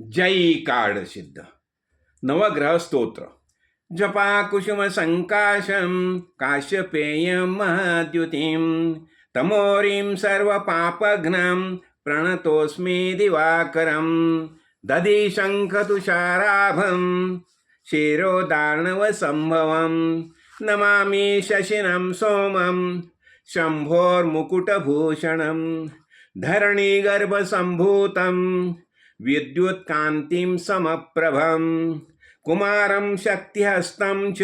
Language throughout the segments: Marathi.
जय काड सिद्ध नवग्रह स्तोत्र. जपा कुसुम संकाशम काश्यपेयम महद्युतिम तमोरीम सर्व पापघ्नम प्रणतोस्मि दिवाकरम दधी शंख तुषाराभम शिरोदार्णव संभवम नमामि शशिनं सोमं शंभोर्मुकुटभूषणं धरणीगर्भसम्भूतं विद्युत्कान्तिं समप्रभं कुमारं शक्तिहस्तं च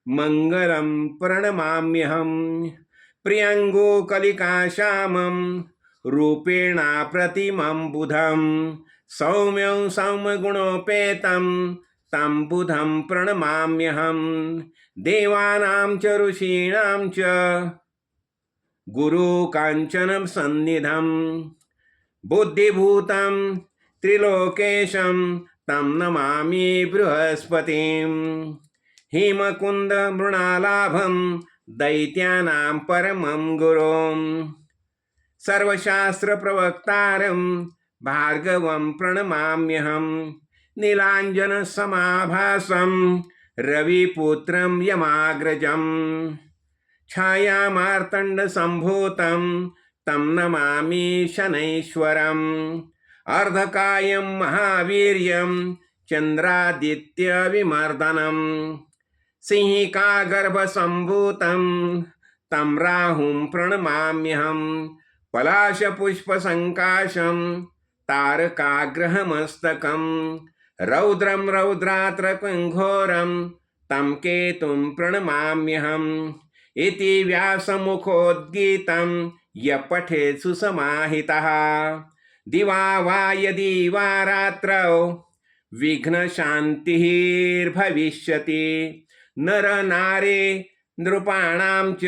मङ्गलं प्रणमाम्यहं प्रियङ्गुकलिकाश्यामं रूपेणा प्रतिमं बुधं सौम्यं सौम्यगुणोपेतं तं बुधं प्रणमाम्यहं देवानां च ऋषीणां च गुरुकाञ्चनं सन्निधं बुद्धिभूतं त्रिलोकेशं तं नमामि बृहस्पतिं हिमकुन्दमृणालाभं दैत्यानां परमं गुरुं सर्वशास्त्रप्रवक्तारं भार्गवं प्रणमाम्यहं नीलाञ्जनसमाभासं रविपुत्रं यमाग्रजं छायामार्तण्डसम्भूतं तं नमामि शनैश्वरम् अर्धकायं महावीर्यं चन्द्रादित्यविमर्दनं सिंहिकागर्भसम्भूतं तं राहुं प्रणमाम्यहं पलाशपुष्पसङ्काशं तारकाग्रहमस्तकं रौद्रं रौद्रात्रकं तं केतुं प्रणमाम्यहम् इति व्यासमुखोद्गीतं यः पठेत् सुसमाहितः दिवा वा यदि वा रात्रौ विघ्नशान्तिर्भविष्यति नरनारे नृपाणां च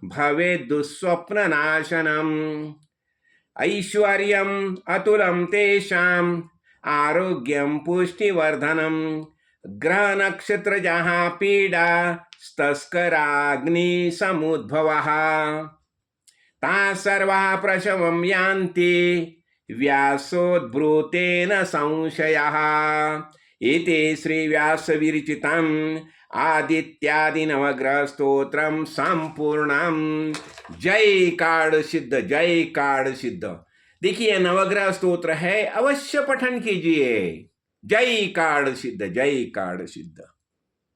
भवेत् दुःस्वप्ननाशनम् ऐश्वर्यम् अतुलं तेषाम् आरोग्यं पुष्टिवर्धनं ग्रहनक्षत्रजः पीडा तस्कराग्निसमुद्भवः ताः सर्वाः प्रशवं यान्ति व्यासोद्भृतेन संशयः इति श्रीव्यासविरचितम् आदित्यादिनवग्रहस्तोत्रं संपूर्णं. जय काड सिद्ध, जय काड सिद्ध. देखिए नवग्रह स्तोत्र है, अवश्य पठन कीजिए. जय काड सिद्ध, जय काड सिद्ध.